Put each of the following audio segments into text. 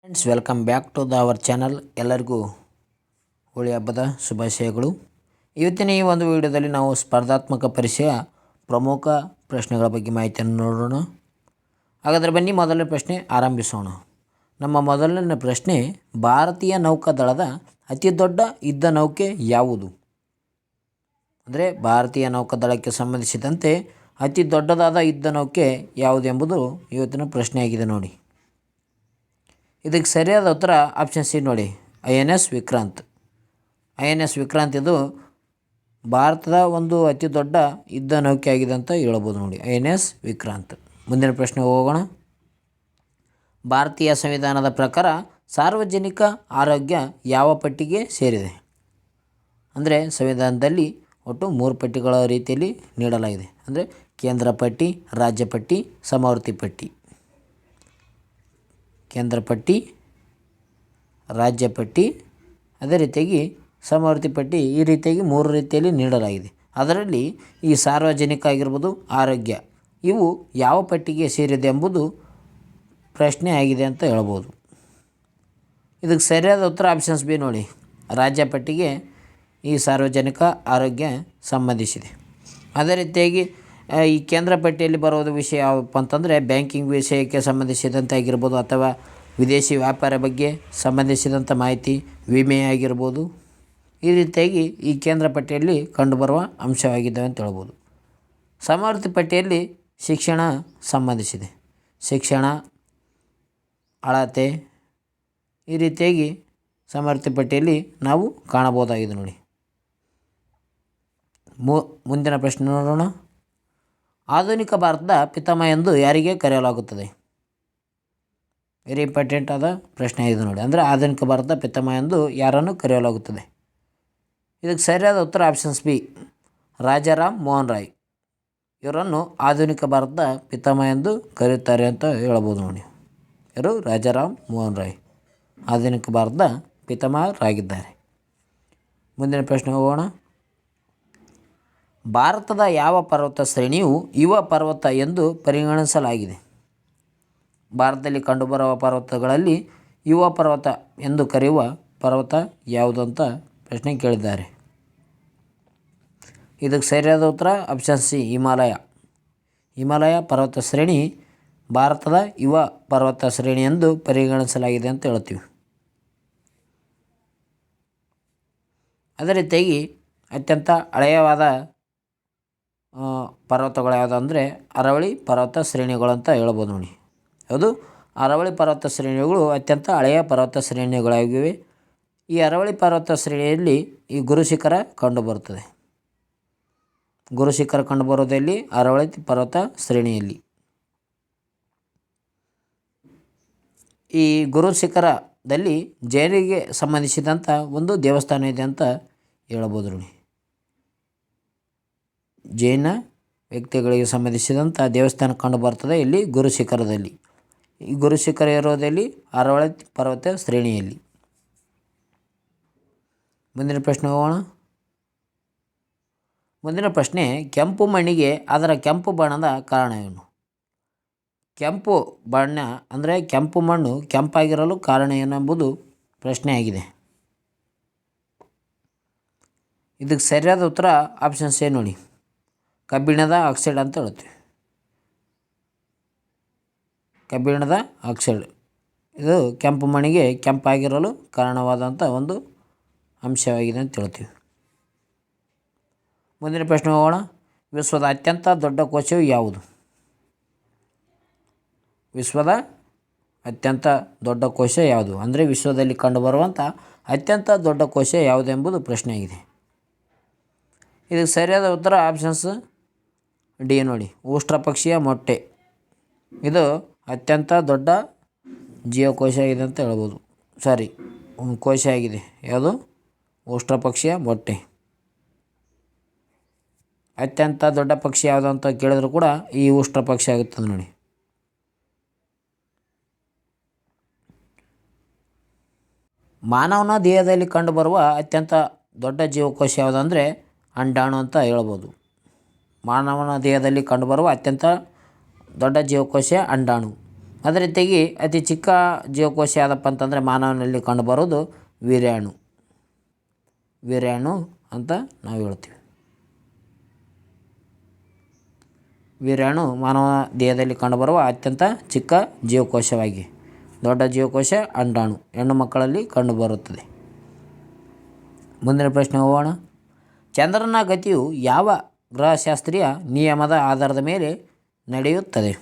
Friends, welcome back to our channel. ಎಲ್ಲರಿಗೂ ಹೋಳಿ ಹಬ್ಬದ ಶುಭಾಶಯಗಳು. ಇವತ್ತಿನ ಈ ಒಂದು ವಿಡಿಯೋದಲ್ಲಿ ನಾವು ಸ್ಪರ್ಧಾತ್ಮಕ ಪರೀಕ್ಷೆಯ ಪ್ರಮುಖ ಪ್ರಶ್ನೆಗಳ ಬಗ್ಗೆ ಮಾಹಿತಿಯನ್ನು ನೋಡೋಣ. ಹಾಗಾದರೆ ಬನ್ನಿ ಮೊದಲನೇ ಪ್ರಶ್ನೆ ಆರಂಭಿಸೋಣ. ನಮ್ಮ ಮೊದಲನೇ ಪ್ರಶ್ನೆ, ಭಾರತೀಯ ನೌಕಾದಳದ ಅತಿ ದೊಡ್ಡ ಯುದ್ಧ ನೌಕೆ ಯಾವುದು? ಅಂದರೆ ಭಾರತೀಯ ನೌಕಾದಳಕ್ಕೆ ಸಂಬಂಧಿಸಿದಂತೆ ಅತಿ ದೊಡ್ಡದಾದ ಯುದ್ಧ ನೌಕೆ ಯಾವುದೆಂಬುದು ಇವತ್ತಿನ ಪ್ರಶ್ನೆಯಾಗಿದೆ ನೋಡಿ. ಇದಕ್ಕೆ ಸರಿಯಾದ ಉತ್ತರ ಆಪ್ಷನ್ ಸಿ ನೋಡಿ, INS ವಿಕ್ರಾಂತ್. INS ವಿಕ್ರಾಂತ್ ಇದು ಭಾರತದ ಒಂದು ಅತಿ ದೊಡ್ಡ ಯುದ್ಧ ನೌಕೆ ಆಗಿದೆ ಅಂತ ಹೇಳ್ಬೋದು ನೋಡಿ, INS ವಿಕ್ರಾಂತ್. ಮುಂದಿನ ಪ್ರಶ್ನೆ ಹೋಗೋಣ. ಭಾರತೀಯ ಸಂವಿಧಾನದ ಪ್ರಕಾರ ಸಾರ್ವಜನಿಕ ಆರೋಗ್ಯ ಯಾವ ಪಟ್ಟಿಗೆ ಸೇರಿದೆ? ಅಂದರೆ ಸಂವಿಧಾನದಲ್ಲಿ ಒಟ್ಟು 3 ಪಟ್ಟಿಗಳ ರೀತಿಯಲ್ಲಿ ನೀಡಲಾಗಿದೆ. ಅಂದರೆ ಕೇಂದ್ರ ಪಟ್ಟಿ, ರಾಜ್ಯ ಪಟ್ಟಿ, ಸಮವರ್ತಿ ಪಟ್ಟಿ. ಕೇಂದ್ರ ಪಟ್ಟಿ, ರಾಜ್ಯ ಪಟ್ಟಿ, ಅದೇ ರೀತಿಯಾಗಿ ಸಮವರ್ತಿ ಪಟ್ಟಿ. ಈ ರೀತಿಯಾಗಿ 3 ರೀತಿಯಲ್ಲಿ ನೀಡಲಾಗಿದೆ. ಅದರಲ್ಲಿ ಈ ಸಾರ್ವಜನಿಕ ಆಗಿರ್ಬೋದು, ಆರೋಗ್ಯ, ಇವು ಯಾವ ಪಟ್ಟಿಗೆ ಸೇರಿದೆ ಎಂಬುದು ಪ್ರಶ್ನೆ ಆಗಿದೆ ಅಂತ ಹೇಳ್ಬೋದು. ಇದಕ್ಕೆ ಸರಿಯಾದ ಉತ್ತರ ಆಪ್ಷನ್ಸ್ ಬಿ ನೋಡಿ, ರಾಜ್ಯ ಪಟ್ಟಿಗೆ ಈ ಸಾರ್ವಜನಿಕ ಆರೋಗ್ಯ ಸಂಬಂಧಿಸಿದೆ. ಅದೇ ರೀತಿಯಾಗಿ ಈ ಕೇಂದ್ರ ಪಟ್ಟಿಯಲ್ಲಿ ಬರೋದು ವಿಷಯ ಯಾವಪ್ಪ ಅಂತಂದರೆ ಬ್ಯಾಂಕಿಂಗ್ ವಿಷಯಕ್ಕೆ ಸಂಬಂಧಿಸಿದಂತೆ ಆಗಿರ್ಬೋದು, ಅಥವಾ ವಿದೇಶಿ ವ್ಯಾಪಾರ ಬಗ್ಗೆ ಸಂಬಂಧಿಸಿದಂಥ ಮಾಹಿತಿ, ವಿಮೆ ಆಗಿರ್ಬೋದು. ಈ ರೀತಿಯಾಗಿ ಈ ಕೇಂದ್ರ ಪಟ್ಟಿಯಲ್ಲಿ ಕಂಡುಬರುವ ಅಂಶವಾಗಿದ್ದಾವೆ ಅಂತ ಹೇಳ್ಬೋದು. ಸಮವರ್ತಿ ಪಟ್ಟಿಯಲ್ಲಿ ಶಿಕ್ಷಣ ಸಂಬಂಧಿಸಿದೆ. ಶಿಕ್ಷಣ, ಅಳತೆ, ಈ ರೀತಿಯಾಗಿ ಸಮವರ್ತಿ ಪಟ್ಟಿಯಲ್ಲಿ ನಾವು ಕಾಣಬಹುದಾಗಿದೆ ನೋಡಿ. ಮುಂದಿನ ಪ್ರಶ್ನೆ ನೋಡೋಣ. ಆಧುನಿಕ ಭಾರತದ ಪಿತಾಮಹ ಎಂದು ಯಾರಿಗೆ ಕರೆಯಲಾಗುತ್ತದೆ? ವೆರಿ ಇಂಪಾರ್ಟೆಂಟ್ ಆದ ಪ್ರಶ್ನೆ ಇದು ನೋಡಿ. ಅಂದರೆ ಆಧುನಿಕ ಭಾರತದ ಪಿತಾಮಹ ಎಂದು ಯಾರನ್ನು ಕರೆಯಲಾಗುತ್ತದೆ? ಇದಕ್ಕೆ ಸರಿಯಾದ ಉತ್ತರ ಆಪ್ಷನ್ಸ್ ಬಿ, ರಾಜಾರಾಮ್ ಮೋಹನ್ ರಾಯ್. ಇವರನ್ನು ಆಧುನಿಕ ಭಾರತದ ಪಿತಾಮಹ ಎಂದು ಕರೆಯುತ್ತಾರೆ ಅಂತ ಹೇಳ್ಬೋದು ನೋಡಿ. ಇವರು ರಾಜಾರಾಮ್ ಮೋಹನ್ ರಾಯ್ ಆಧುನಿಕ ಭಾರತದ ಪಿತಾಮಹರಾಗಿದ್ದಾರೆ. ಮುಂದಿನ ಪ್ರಶ್ನೆ ಹೋಗೋಣ. ಭಾರತದ ಯಾವ ಪರ್ವತ ಶ್ರೇಣಿಯು ಯುವ ಪರ್ವತ ಎಂದು ಪರಿಗಣಿಸಲಾಗಿದೆ? ಭಾರತದಲ್ಲಿ ಕಂಡುಬರುವ ಪರ್ವತಗಳಲ್ಲಿ ಯುವ ಪರ್ವತ ಎಂದು ಕರೆಯುವ ಪರ್ವತ ಯಾವುದು ಅಂತ ಪ್ರಶ್ನೆ ಕೇಳಿದ್ದಾರೆ. ಇದಕ್ಕೆ ಸರಿಯಾದ ಉತ್ತರ ಆಪ್ಷನ್ ಸಿ, ಹಿಮಾಲಯ. ಹಿಮಾಲಯ ಪರ್ವತ ಶ್ರೇಣಿ ಭಾರತದ ಯುವ ಪರ್ವತ ಶ್ರೇಣಿ ಎಂದು ಪರಿಗಣಿಸಲಾಗಿದೆ ಅಂತ ಹೇಳ್ತೀವಿ. ಅದೇ ರೀತಿಯಾಗಿ ಅತ್ಯಂತ ಹಳೆಯವಾದ ಪರ್ವತಗಳು ಯಾವುದು ಅಂದರೆ ಅರವಳಿ ಪರ್ವತ ಶ್ರೇಣಿಗಳು ಅಂತ ಹೇಳ್ಬೋದು ನೋಡಿ. ಯಾವುದು? ಅರವಳಿ ಪರ್ವತ ಶ್ರೇಣಿಗಳು ಅತ್ಯಂತ ಹಳೆಯ ಪರ್ವತ ಶ್ರೇಣಿಗಳಾಗಿವೆ. ಈ ಅರವಳಿ ಪರ್ವತ ಶ್ರೇಣಿಯಲ್ಲಿ ಈ ಗುರುಶಿಖರ ಕಂಡುಬರುತ್ತದೆ. ಗುರುಶಿಖರ ಕಂಡುಬರುವುದಲ್ಲಿ ಅರವಳಿ ಪರ್ವತ ಶ್ರೇಣಿಯಲ್ಲಿ. ಈ ಗುರುಶಿಖರದಲ್ಲಿ ಜೈನಿಗೆ ಸಂಬಂಧಿಸಿದಂಥ ಒಂದು ದೇವಸ್ಥಾನ ಇದೆ ಅಂತ ಹೇಳ್ಬೋದು ನೋಡಿ. ಜೈನ ವ್ಯಕ್ತಿಗಳಿಗೆ ಸಂಬಂಧಿಸಿದಂಥ ದೇವಸ್ಥಾನ ಕಂಡು ಬರ್ತದೆ ಇಲ್ಲಿ ಗುರುಶಿಖರದಲ್ಲಿ. ಈ ಗುರುಶಿಖರ ಇರೋದಲ್ಲಿ ಅರವಳಿ ಪರ್ವತ ಶ್ರೇಣಿಯಲ್ಲಿ. ಮುಂದಿನ ಪ್ರಶ್ನೆ ಹೋಗೋಣ. ಮುಂದಿನ ಪ್ರಶ್ನೆ, ಕೆಂಪು ಮಣ್ಣಿಗೆ ಅದರ ಕೆಂಪು ಬಣ್ಣದ ಕಾರಣ ಏನು? ಕೆಂಪು ಬಣ್ಣ ಅಂದರೆ ಕೆಂಪು ಮಣ್ಣು ಕೆಂಪಾಗಿರಲು ಕಾರಣ ಏನು ಎಂಬುದು ಪ್ರಶ್ನೆ ಆಗಿದೆ. ಇದಕ್ಕೆ ಸರಿಯಾದ ಉತ್ತರ ಆಪ್ಷನ್ಸ್ ಏನು ನೋಡಿ, ಕಬ್ಬಿಣದ ಆಕ್ಸೈಡ್ ಅಂತ ಹೇಳ್ತೀವಿ. ಕಬ್ಬಿಣದ ಆಕ್ಸೈಡ್ ಇದು ಕೆಂಪು ಮಣ್ಣಿಗೆ ಕೆಂಪಾಗಿರಲು ಕಾರಣವಾದಂಥ ಒಂದು ಅಂಶವಾಗಿದೆ ಅಂತ ಹೇಳ್ತೀವಿ. ಮುಂದಿನ ಪ್ರಶ್ನೆ ಹೋಗೋಣ. ವಿಶ್ವದ ಅತ್ಯಂತ ದೊಡ್ಡ ಕೋಶವು ಯಾವುದು? ವಿಶ್ವದ ಅತ್ಯಂತ ದೊಡ್ಡ ಕೋಶ ಯಾವುದು? ಅಂದರೆ ವಿಶ್ವದಲ್ಲಿ ಕಂಡುಬರುವಂಥ ಅತ್ಯಂತ ದೊಡ್ಡ ಕೋಶ ಯಾವುದೆಂಬುದು ಪ್ರಶ್ನೆ ಆಗಿದೆ. ಇದಕ್ಕೆ ಸರಿಯಾದ ಉತ್ತರ ಆಪ್ಷನ್ಸ್ ಡಿ ನೋಡಿ, ಉಷ್ಟ್ರಪಕ್ಷಿಯ ಮೊಟ್ಟೆ. ಇದು ಅತ್ಯಂತ ದೊಡ್ಡ ಜೀವಕೋಶ ಆಗಿದೆ ಅಂತ ಹೇಳ್ಬೋದು. ಕೋಶ ಆಗಿದೆ. ಯಾವುದು? ಉಷ್ಟ್ರಪಕ್ಷಿಯ ಮೊಟ್ಟೆ. ಅತ್ಯಂತ ದೊಡ್ಡ ಪಕ್ಷಿ ಯಾವುದು ಅಂತ ಕೇಳಿದ್ರು ಕೂಡ ಈ ಉಷ್ಟ್ರಪಕ್ಷಿ ಆಗುತ್ತದೆ ನೋಡಿ. ಮಾನವನ ದೇಹದಲ್ಲಿ ಕಂಡುಬರುವ ಅತ್ಯಂತ ದೊಡ್ಡ ಜೀವಕೋಶ ಯಾವುದು ಅಂದರೆ ಅಂಡಾಣು ಅಂತ ಹೇಳ್ಬೋದು. ಮಾನವನ ದೇಹದಲ್ಲಿ ಕಂಡುಬರುವ ಅತ್ಯಂತ ದೊಡ್ಡ ಜೀವಕೋಶ ಅಂಡಾಣು. ಅದೇ ರೀತಿಯಾಗಿ ಅತಿ ಚಿಕ್ಕ ಜೀವಕೋಶ ಯಾವುದಪ್ಪ ಅಂತಂದರೆ ಮಾನವನಲ್ಲಿ ಕಂಡುಬರೋದು ವೀರ್ಯಾಣು. ವೀರ್ಯಾಣು ಅಂತ ನಾವು ಹೇಳ್ತೀವಿ. ವೀರ್ಯಾಣು ಮಾನವ ದೇಹದಲ್ಲಿ ಕಂಡುಬರುವ ಅತ್ಯಂತ ಚಿಕ್ಕ ಜೀವಕೋಶವಾಗಿ, ದೊಡ್ಡ ಜೀವಕೋಶ ಅಂಡಾಣು ಹೆಣ್ಣು ಮಕ್ಕಳಲ್ಲಿ ಕಂಡುಬರುತ್ತದೆ. ಮುಂದಿನ ಪ್ರಶ್ನೆ ಹೋಗೋಣ. ಚಂದ್ರನ ಗತಿಯು ಯಾವ ಗ್ರಹಶಾಸ್ತ್ರೀಯ ನಿಯಮದ ಆಧಾರದ ಮೇಲೆ ನಡೆಯುತ್ತದೆ?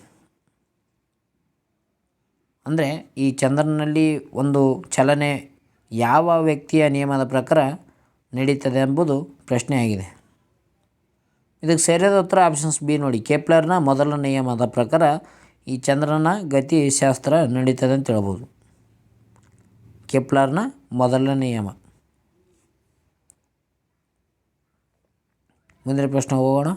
ಅಂದರೆ ಈ ಚಂದ್ರನಲ್ಲಿ ಒಂದು ಚಲನೆ ಯಾವ ವ್ಯಕ್ತಿಯ ನಿಯಮದ ಪ್ರಕಾರ ನಡೀತದೆ ಎಂಬುದು ಪ್ರಶ್ನೆಯಾಗಿದೆ. ಇದಕ್ಕೆ ಸರಿಯಾದ ಉತ್ತರ ಆಪ್ಷನ್ಸ್ ಬಿ ನೋಡಿ. ಕೆಪ್ಲರ್ನ ಮೊದಲ ನಿಯಮದ ಪ್ರಕಾರ ಈ ಚಂದ್ರನ ಗತಿ ಶಾಸ್ತ್ರ ನಡೀತದೆ ಅಂತ ಹೇಳ್ಬೋದು. ಕೆಪ್ಲರ್ನ ಮೊದಲ ನಿಯಮ. ಮುಂದಿನ ಪ್ರಶ್ನೆ ಹೋಗೋಣ.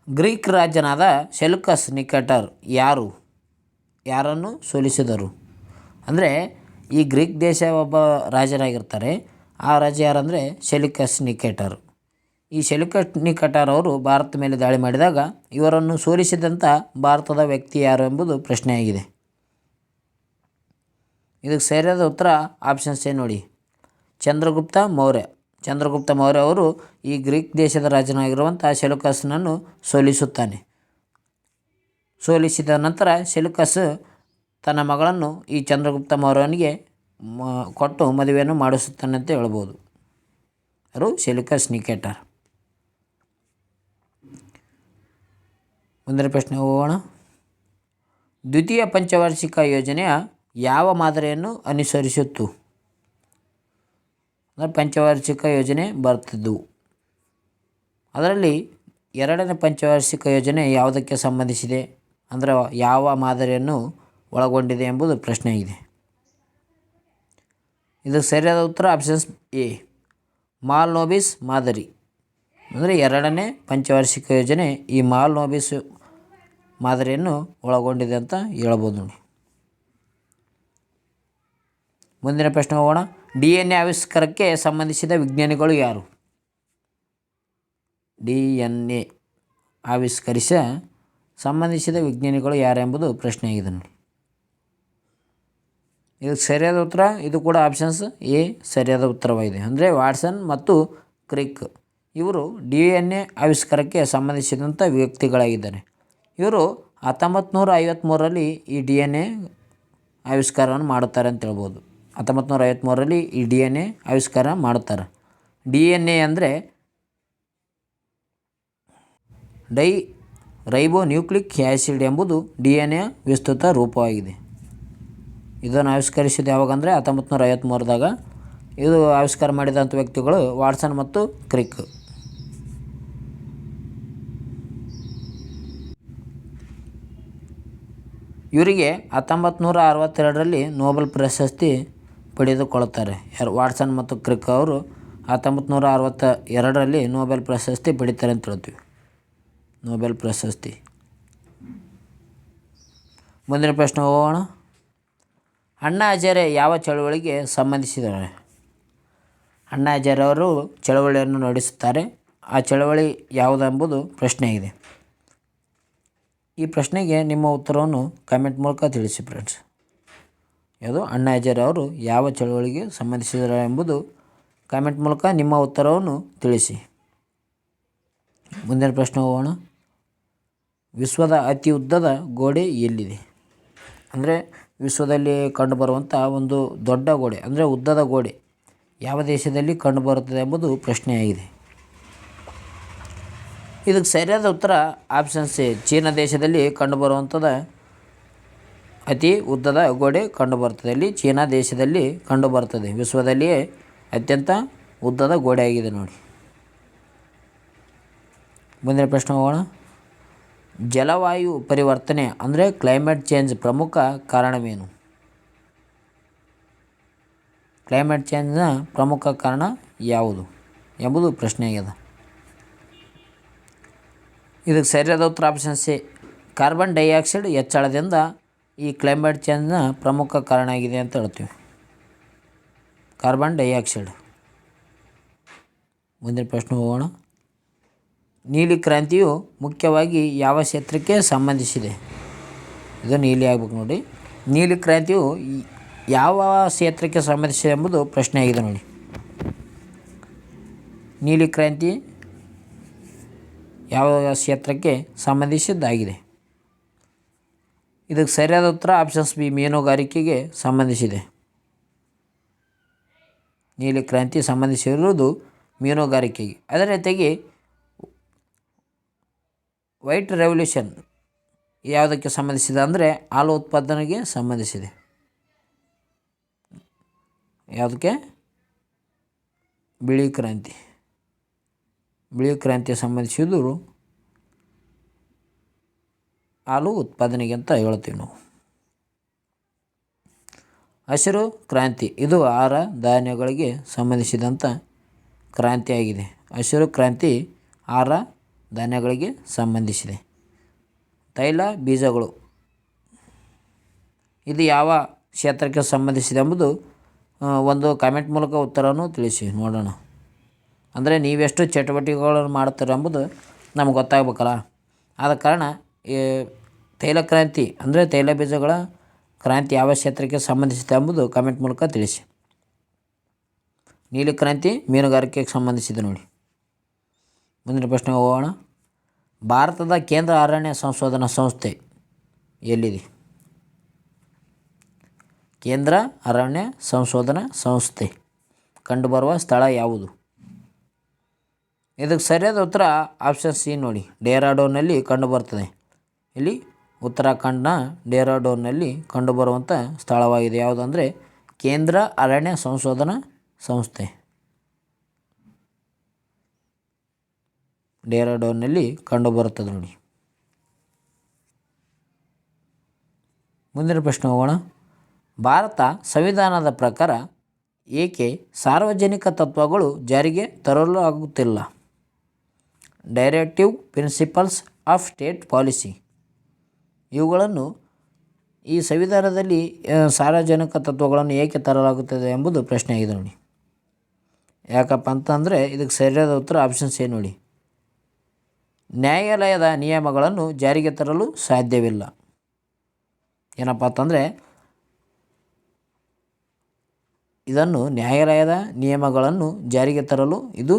ಗ್ರೀಕ್ ರಾಜನಾದ ಸೆಲ್ಯೂಕಸ್ ನಿಕೇಟರ್ ಯಾರನ್ನು ಸೋಲಿಸಿದರು? ಅಂದರೆ ಈ ಗ್ರೀಕ್ ದೇಶ ಒಬ್ಬ ರಾಜರಾಗಿರ್ತಾರೆ. ಆ ರಾಜ ಯಾರಂದರೆ ಸೆಲ್ಯೂಕಸ್ ನಿಕೇಟರ್. ಈ ಸೆಲ್ಯೂಕಸ್ ನಿಕೇಟರ್ ಅವರು ಭಾರತದ ಮೇಲೆ ದಾಳಿ ಮಾಡಿದಾಗ ಇವರನ್ನು ಸೋಲಿಸಿದಂಥ ಭಾರತದ ವ್ಯಕ್ತಿ ಯಾರು ಎಂಬುದು ಪ್ರಶ್ನೆಯಾಗಿದೆ. ಇದಕ್ಕೆ ಸರಿಯಾದ ಉತ್ತರ ಆಪ್ಷನ್ಸ್ ಎ ನೋಡಿ. ಚಂದ್ರಗುಪ್ತ ಮೌರ್ಯ. ಚಂದ್ರಗುಪ್ತ ಮೌರ್ಯ ಅವರು ಈ ಗ್ರೀಕ್ ದೇಶದ ರಾಜನಾಗಿರುವಂಥ ಸೆಲ್ಯೂಕಸ್ನನ್ನು ಸೋಲಿಸುತ್ತಾನೆ. ಸೋಲಿಸಿದ ನಂತರ ಸೆಲ್ಯೂಕಸ್ ತನ್ನ ಮಗಳನ್ನು ಈ ಚಂದ್ರಗುಪ್ತ ಮೌರ್ಯನಿಗೆ ಕೊಟ್ಟು ಮದುವೆಯನ್ನು ಮಾಡಿಸುತ್ತಾನೆ ಅಂತ ಹೇಳ್ಬೋದು. ಅವರು ಸೆಲ್ಯೂಕಸ್ ನಿಕೇಟರ್. ಮುಂದಿನ ಪ್ರಶ್ನೆ ಹೋಗೋಣ. ದ್ವಿತೀಯ ಪಂಚವಾರ್ಷಿಕ ಯೋಜನೆಯ ಯಾವ ಮಾದರಿಯನ್ನು ಅನುಸರಿಸಿತ್ತು? ಅಂದರೆ ಪಂಚವಾರ್ಷಿಕ ಯೋಜನೆ ಬರ್ತಿದ್ದವು. ಅದರಲ್ಲಿ ಎರಡನೇ ಪಂಚವಾರ್ಷಿಕ ಯೋಜನೆ ಯಾವುದಕ್ಕೆ ಸಂಬಂಧಿಸಿದೆ, ಅಂದರೆ ಯಾವ ಮಾದರಿಯನ್ನು ಒಳಗೊಂಡಿದೆ ಎಂಬುದು ಪ್ರಶ್ನೆಯಾಗಿದೆ. ಇದಕ್ಕೆ ಸರಿಯಾದ ಉತ್ತರ ಆಪ್ಷನ್ಸ್ ಎ ಮಾಲ್ನೋಬಿಸ್ ಮಾದರಿ. ಅಂದರೆ ಎರಡನೇ ಪಂಚವಾರ್ಷಿಕ ಯೋಜನೆ ಈ ಮಾಲ್ನೋಬಿಸ್ ಮಾದರಿಯನ್ನು ಒಳಗೊಂಡಿದೆ ಅಂತ ಹೇಳ್ಬೋದು ನೋಡಿ. ಮುಂದಿನ ಪ್ರಶ್ನೆ ಹೋಗೋಣ. DNA ಆವಿಷ್ಕಾರಕ್ಕೆ ಸಂಬಂಧಿಸಿದ ವಿಜ್ಞಾನಿಗಳು ಯಾರು? DNA ಸಂಬಂಧಿಸಿದ ವಿಜ್ಞಾನಿಗಳು ಯಾರು ಎಂಬುದು ಪ್ರಶ್ನೆಯಾಗಿದೆ ನೋಡಿ. ಇದಕ್ಕೆ ಸರಿಯಾದ ಉತ್ತರ ಇದು ಕೂಡ ಆಪ್ಷನ್ಸ್ ಎ ಸರಿಯಾದ ಉತ್ತರವಾಗಿದೆ. ಅಂದರೆ ವಾಟ್ಸನ್ ಮತ್ತು ಕ್ರಿಕ್ ಇವರು DNA ಆವಿಷ್ಕಾರಕ್ಕೆ ಸಂಬಂಧಿಸಿದಂಥ ವ್ಯಕ್ತಿಗಳಾಗಿದ್ದಾರೆ. ಇವರು 1953ರಲ್ಲಿ ಈ DNA ಆವಿಷ್ಕಾರವನ್ನು ಮಾಡುತ್ತಾರೆ ಅಂತ ಹೇಳ್ಬೋದು. 1953ರಲ್ಲಿ ಈ DNA ಆವಿಷ್ಕಾರ ಮಾಡುತ್ತಾರೆ. DNA ಅಂದರೆ ರೈಬೋನ್ಯೂಕ್ಲಿಕ್ ಆ್ಯಸಿಡ್ ಎಂಬುದು DNA ವಿಸ್ತೃತ ರೂಪವಾಗಿದೆ. ಇದನ್ನು ಆವಿಷ್ಕರಿಸಿದ ಯಾವಾಗಂದರೆ 1953ದಾಗ. ಇದು ಆವಿಷ್ಕಾರ ಮಾಡಿದಂಥ ವ್ಯಕ್ತಿಗಳು ವಾಟ್ಸನ್ ಮತ್ತು ಕ್ರಿಕ್. ಇವರಿಗೆ 1962ರಲ್ಲಿ ನೋಬೆಲ್ ಪ್ರಶಸ್ತಿ ಪಡೆದುಕೊಳ್ಳುತ್ತಾರೆ. ವಾಟ್ಸನ್ ಮತ್ತು ಕ್ರಿಕ್ ಅವರು 1962ರಲ್ಲಿ ನೋಬೆಲ್ ಪ್ರಶಸ್ತಿ ಪಡಿತಾರೆ ಅಂತ ಹೇಳ್ತೀವಿ. ನೋಬೆಲ್ ಪ್ರಶಸ್ತಿ. ಮುಂದಿನ ಪ್ರಶ್ನೆ ಹೋಗೋಣ. ಅಣ್ಣಾ ಹಜಾರೆ ಯಾವ ಚಳವಳಿಗೆ ಸಂಬಂಧಿಸಿದ್ದಾರೆ? ಅಣ್ಣಾ ಹಜಾರೆ ಅವರು ಚಳವಳಿಯನ್ನು ನಡೆಸುತ್ತಾರೆ. ಆ ಚಳವಳಿ ಯಾವುದೆಂಬುದು ಪ್ರಶ್ನೆಯಾಗಿದೆ. ಈ ಪ್ರಶ್ನೆಗೆ ನಿಮ್ಮ ಉತ್ತರವನ್ನು ಕಾಮೆಂಟ್ ಮೂಲಕ ತಿಳಿಸಿ ಫ್ರೆಂಡ್ಸ್. ಯಾವುದು ಅಣ್ಣಾ ಹಜಾರೆ ಅವರು ಯಾವ ಚಳವಳಿಗೆ ಸಂಬಂಧಿಸಿದ್ದಾರೆ ಎಂಬುದು ಕಾಮೆಂಟ್ ಮೂಲಕ ನಿಮ್ಮ ಉತ್ತರವನ್ನು ತಿಳಿಸಿ. ಮುಂದಿನ ಪ್ರಶ್ನೆ ಹೋಗೋಣ. ವಿಶ್ವದ ಅತಿ ಉದ್ದದ ಗೋಡೆ ಎಲ್ಲಿದೆ? ಅಂದರೆ ವಿಶ್ವದಲ್ಲಿ ಕಂಡುಬರುವಂಥ ಒಂದು ದೊಡ್ಡ ಗೋಡೆ ಅಂದರೆ ಉದ್ದದ ಗೋಡೆ ಯಾವ ದೇಶದಲ್ಲಿ ಕಂಡುಬರುತ್ತದೆ ಎಂಬುದು ಪ್ರಶ್ನೆಯಾಗಿದೆ. ಇದಕ್ಕೆ ಸರಿಯಾದ ಉತ್ತರ ಆಪ್ಷನ್ಸ್ ಎ ಚೀನಾ ದೇಶದಲ್ಲಿ ಕಂಡುಬರುವಂಥದ್ದು ಅತಿ ಉದ್ದದ ಗೋಡೆ ಕಂಡುಬರ್ತದೆ. ಅಲ್ಲಿ ಚೀನಾ ದೇಶದಲ್ಲಿ ಕಂಡುಬರ್ತದೆ. ವಿಶ್ವದಲ್ಲಿಯೇ ಅತ್ಯಂತ ಉದ್ದದ ಗೋಡೆ ಆಗಿದೆ ನೋಡಿ. ಮುಂದಿನ ಪ್ರಶ್ನೆ ಹೋಗೋಣ. ಜಲವಾಯು ಪರಿವರ್ತನೆ ಅಂದರೆ ಕ್ಲೈಮೇಟ್ ಚೇಂಜ್ ಪ್ರಮುಖ ಕಾರಣವೇನು? ಕ್ಲೈಮೇಟ್ ಚೇಂಜ್ನ ಪ್ರಮುಖ ಕಾರಣ ಯಾವುದು ಎಂಬುದು ಪ್ರಶ್ನೆಯಾಗಿದೆ. ಇದಕ್ಕೆ ಸರಿಯಾದ ಉತ್ತರ ಆಪ್ಷನ್ಸ್ ಎ ಕಾರ್ಬನ್ ಡೈಆಕ್ಸೈಡ್ ಹೆಚ್ಚಳದಿಂದ ಈ ಕ್ಲೈಮೇಟ್ ಚೇಂಜ್ನ ಪ್ರಮುಖ ಕಾರಣ ಆಗಿದೆ ಅಂತ ಹೇಳ್ತೀವಿ. Carbon dioxide. ಮುಂದಿನ ಪ್ರಶ್ನೆ ಹೋಗೋಣ. ನೀಲಿ ಕ್ರಾಂತಿಯು ಮುಖ್ಯವಾಗಿ ಯಾವ ಕ್ಷೇತ್ರಕ್ಕೆ ಸಂಬಂಧಿಸಿದೆ? ಇದು ನೀಲಿ ಆಗ್ಬೇಕು ನೋಡಿ. ನೀಲಿ ಕ್ರಾಂತಿಯು ಯಾವ ಕ್ಷೇತ್ರಕ್ಕೆ ಸಂಬಂಧಿಸಿದೆ ಎಂಬುದು ಪ್ರಶ್ನೆ ಆಗಿದೆ ನೋಡಿ. ನೀಲಿ ಕ್ರಾಂತಿ ಯಾವ ಕ್ಷೇತ್ರಕ್ಕೆ ಸಂಬಂಧಿಸಿದ್ದಾಗಿದೆ? ಇದಕ್ಕೆ ಸರಿಯಾದ ಉತ್ತರ ಆಪ್ಷನ್ಸ್ ಬಿ, ಮೀನುಗಾರಿಕೆಗೆ ಸಂಬಂಧಿಸಿದೆ. ನೀಲಿ ಕ್ರಾಂತಿ ಸಂಬಂಧಿಸಿರುವುದು ಮೀನುಗಾರಿಕೆಗೆ. ಅದರ ಜೊತೆಗೆ ವೈಟ್ ರೆವಲ್ಯೂಷನ್ ಯಾವುದಕ್ಕೆ ಸಂಬಂಧಿಸಿದೆ ಅಂದರೆ ಹಾಲು ಉತ್ಪಾದನೆಗೆ ಸಂಬಂಧಿಸಿದೆ. ಯಾವುದಕ್ಕೆ? ಬಿಳಿ ಕ್ರಾಂತಿ. ಬಿಳಿ ಕ್ರಾಂತಿಗೆ ಸಂಬಂಧಿಸಿದ್ದು ಹಾಲು ಉತ್ಪಾದನೆಗೆ ಅಂತ ಹೇಳ್ತೀವಿ ನಾವು. ಹಸಿರು ಕ್ರಾಂತಿ ಇದು ಆಹಾರ ಧಾನ್ಯಗಳಿಗೆ ಸಂಬಂಧಿಸಿದಂಥ ಕ್ರಾಂತಿಯಾಗಿದೆ. ಹಸಿರು ಕ್ರಾಂತಿ ಆಹಾರ ಧಾನ್ಯಗಳಿಗೆ ಸಂಬಂಧಿಸಿದೆ. ತೈಲ ಬೀಜಗಳು ಇದು ಯಾವ ಕ್ಷೇತ್ರಕ್ಕೆ ಸಂಬಂಧಿಸಿದೆ ಎಂಬುದು ಒಂದು ಕಾಮೆಂಟ್ ಮೂಲಕ ಉತ್ತರವನ್ನು ತಿಳಿಸಿ ನೋಡೋಣ. ಅಂದರೆ ನೀವೆಷ್ಟು ಚಟುವಟಿಕೆಗಳನ್ನು ಮಾಡ್ತೀರ ಎಂಬುದು ನಮ್ಗೆ ಗೊತ್ತಾಗಬೇಕಲ್ಲ. ಆದ ಕಾರಣ ತೈಲ ಕ್ರಾಂತಿ ಅಂದರೆ ತೈಲ ಬೀಜಗಳ ಕ್ರಾಂತಿ ಯಾವ ಕ್ಷೇತ್ರಕ್ಕೆ ಸಂಬಂಧಿಸಿದೆ ಎಂಬುದು ಕಾಮೆಂಟ್ ಮೂಲಕ ತಿಳಿಸಿ. ನೀಲಿ ಕ್ರಾಂತಿ ಮೀನುಗಾರಿಕೆಗೆ ಸಂಬಂಧಿಸಿದೆ ನೋಡಿ. ಮುಂದಿನ ಪ್ರಶ್ನೆ ಹೋಗೋಣ. ಭಾರತದ ಕೇಂದ್ರ ಅರಣ್ಯ ಸಂಶೋಧನಾ ಸಂಸ್ಥೆ ಎಲ್ಲಿದೆ? ಕೇಂದ್ರ ಅರಣ್ಯ ಸಂಶೋಧನಾ ಸಂಸ್ಥೆ ಕಂಡುಬರುವ ಸ್ಥಳ ಯಾವುದು? ಇದಕ್ಕೆ ಸರಿಯಾದ ಉತ್ತರ ಆಪ್ಷನ್ ಸಿ ನೋಡಿ, ಡೆಹ್ರಾಡೂನ್ನಲ್ಲಿ ಕಂಡುಬರ್ತದೆ. ಇಲ್ಲಿ ಉತ್ತರಾಖಂಡ್ನ ಡೆಹ್ರಾಡೂನ್ನಲ್ಲಿ ಕಂಡುಬರುವಂಥ ಸ್ಥಳವಾಗಿದೆ. ಯಾವುದಂದರೆ ಕೇಂದ್ರ ಅರಣ್ಯ ಸಂಶೋಧನಾ ಸಂಸ್ಥೆ ಡೆಹ್ರಾಡೂನ್ನಲ್ಲಿ ಕಂಡುಬರುತ್ತದೆ ನೋಡಿ. ಮುಂದಿನ ಪ್ರಶ್ನೆ ಹೋಗೋಣ. ಭಾರತ ಸಂವಿಧಾನದ ಪ್ರಕಾರ ಏಕೆ ಸಾರ್ವಜನಿಕ ತತ್ವಗಳು ಜಾರಿಗೆ ತರಲು ಆಗುತ್ತಿಲ್ಲ? Directive principles of state policy ಇವುಗಳನ್ನು ಈ ಸಂವಿಧಾನದಲ್ಲಿ ಸಾರ್ವಜನಿಕ ತತ್ವಗಳನ್ನು ಏಕೆ ತರಲಾಗುತ್ತದೆ ಎಂಬುದು ಪ್ರಶ್ನೆ ಆಗಿದೆ ನೋಡಿ. ಯಾಕಪ್ಪ ಅಂತಂದರೆ ಇದಕ್ಕೆ ಸರಿಯಾದ ಉತ್ತರ ಆಪ್ಷನ್ ಸಿ ನೋಡಿ, ನ್ಯಾಯಾಲಯದ ನಿಯಮಗಳನ್ನು ಜಾರಿಗೆ ತರಲು ಸಾಧ್ಯವಿಲ್ಲ. ಏನಪ್ಪ ಅಂತಂದರೆ ಇದನ್ನು ನ್ಯಾಯಾಲಯದ ನಿಯಮಗಳನ್ನು ಜಾರಿಗೆ ತರಲು ಇದು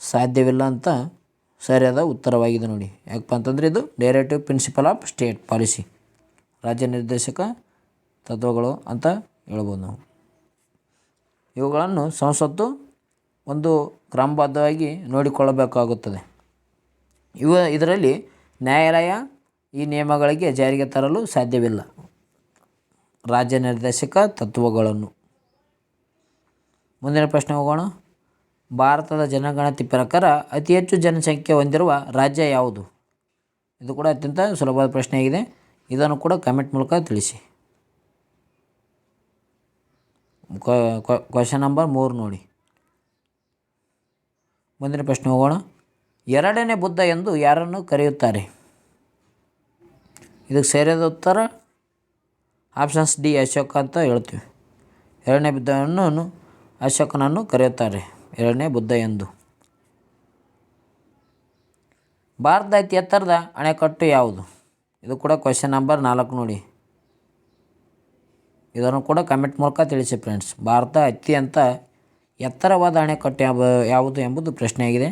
ಸಾಧ್ಯವಿಲ್ಲ ಅಂತ ಸರಿಯಾದ ಉತ್ತರವಾಗಿದೆ ನೋಡಿ. ಯಾಕಪ್ಪ ಅಂತಂದರೆ ಇದು directive principle of state policy, ರಾಜ್ಯ ನಿರ್ದೇಶಕ ತತ್ವಗಳು ಅಂತ ಹೇಳ್ಬೋದು ನಾವು. ಇವುಗಳನ್ನು ಸಂಸತ್ತು ಒಂದು ಕ್ರಮಬದ್ಧವಾಗಿ ನೋಡಿಕೊಳ್ಳಬೇಕಾಗುತ್ತದೆ. ಇದರಲ್ಲಿ ನ್ಯಾಯಾಲಯ ಈ ನಿಯಮಗಳಿಗೆ ಜಾರಿಗೆ ತರಲು ಸಾಧ್ಯವಿಲ್ಲ ರಾಜ್ಯ ನಿರ್ದೇಶಕ ತತ್ವಗಳನ್ನು. ಮುಂದಿನ ಪ್ರಶ್ನೆ ಹೋಗೋಣ. ಭಾರತದ ಜನಗಣತಿ ಪ್ರಕಾರ ಅತಿ ಹೆಚ್ಚು ಜನಸಂಖ್ಯೆ ಹೊಂದಿರುವ ರಾಜ್ಯ ಯಾವುದು? ಇದು ಕೂಡ ಅತ್ಯಂತ ಸುಲಭವಾದ ಪ್ರಶ್ನೆ ಆಗಿದೆ. ಇದನ್ನು ಕೂಡ ಕಮೆಂಟ್ ಮೂಲಕ ತಿಳಿಸಿ. ಕ್ವೆಶ್ಚನ್ ನಂಬರ್ 3 ನೋಡಿ. ಮುಂದಿನ ಪ್ರಶ್ನೆ ಹೋಗೋಣ. ಎರಡನೇ ಬುದ್ಧ ಎಂದು ಯಾರನ್ನು ಕರೆಯುತ್ತಾರೆ? ಇದಕ್ಕೆ ಸರಿಯಾದ ಉತ್ತರ ಆಪ್ಷನ್ಸ್ ಡಿ, ಅಶೋಕ ಅಂತ ಹೇಳ್ತೀವಿ. ಎರಡನೇ ಬುದ್ಧನನ್ನು ಅಶೋಕನನ್ನು ಕರೆಯುತ್ತಾರೆ ಎರಡನೇ ಬುದ್ಧ ಎಂದು. ಭಾರತದ ಅತಿ ಎತ್ತರದ ಅಣೆಕಟ್ಟು ಯಾವುದು? ಇದು ಕೂಡ ಕ್ವೆಶ್ಚನ್ ನಂಬರ್ 4 ನೋಡಿ. ಇದನ್ನು ಕೂಡ ಕಮೆಂಟ್ ಮೂಲಕ ತಿಳಿಸಿ ಫ್ರೆಂಡ್ಸ್. ಭಾರತ ಅತ್ಯಂತ ಎತ್ತರವಾದ ಅಣೆಕಟ್ಟು ಯಾವುದು ಎಂಬುದು ಪ್ರಶ್ನೆಯಾಗಿದೆ.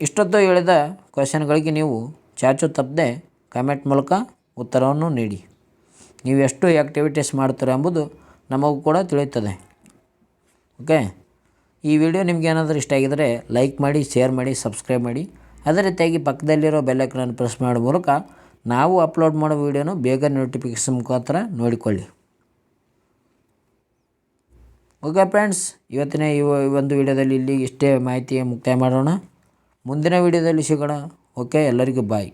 ಇಷ್ಟೊತ್ತು ಹೇಳಿದ ಕ್ವೆಶ್ಚನ್ಗಳಿಗೆ ನೀವು ಚಾಚು ತಪ್ಪದೆ ಕಮೆಂಟ್ ಮೂಲಕ ಉತ್ತರವನ್ನು ನೀಡಿ. ನೀವು ಎಷ್ಟು ಆ್ಯಕ್ಟಿವಿಟೀಸ್ ಮಾಡ್ತೀರ ಎಂಬುದು ನಮಗೂ ಕೂಡ ತಿಳಿಯುತ್ತದೆ. ಓಕೆ, ಈ ವಿಡಿಯೋ ನಿಮ್ಗೆ ಏನಾದರೂ ಇಷ್ಟ ಆಗಿದರೆ ಲೈಕ್ ಮಾಡಿ, ಶೇರ್ ಮಾಡಿ, ಸಬ್ಸ್ಕ್ರೈಬ್ ಮಾಡಿ. ಅದೇ ರೀತಿಯಾಗಿ ಪಕ್ಕದಲ್ಲಿರೋ ಬೆಲ್ಲೈಕನನ್ನು ಪ್ರೆಸ್ ಮಾಡೋ ಮೂಲಕ ನಾವು ಅಪ್ಲೋಡ್ ಮಾಡೋ ವೀಡಿಯೋನು ಬೇಗ ನೋಟಿಫಿಕೇಷನ್ ಮುಖಾಂತರ ನೋಡಿಕೊಳ್ಳಿ. ಓಕೆ ಫ್ರೆಂಡ್ಸ್, ಇವತ್ತಿನ ಈ ಒಂದು ವಿಡಿಯೋದಲ್ಲಿ ಇಲ್ಲಿ ಇಷ್ಟೇ ಮಾಹಿತಿ ಮುಕ್ತಾಯ ಮಾಡೋಣ. ಮುಂದಿನ ವಿಡಿಯೋದಲ್ಲಿ ಸಿಗೋಣ. ಓಕೆ, ಎಲ್ಲರಿಗೂ ಬಾಯ್.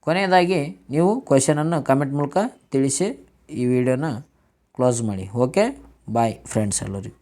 ಕೊನೆಯದಾಗಿ ನೀವು ಕ್ವೆಶ್ಚನನ್ನು ಕಮೆಂಟ್ ಮೂಲಕ ತಿಳಿಸಿ ಈ ವಿಡಿಯೋನ ಕ್ಲೋಸ್ ಮಾಡಿ. ಓಕೆ, ಬಾಯ್ ಫ್ರೆಂಡ್ಸ್ ಎಲ್ಲರಿಗೂ.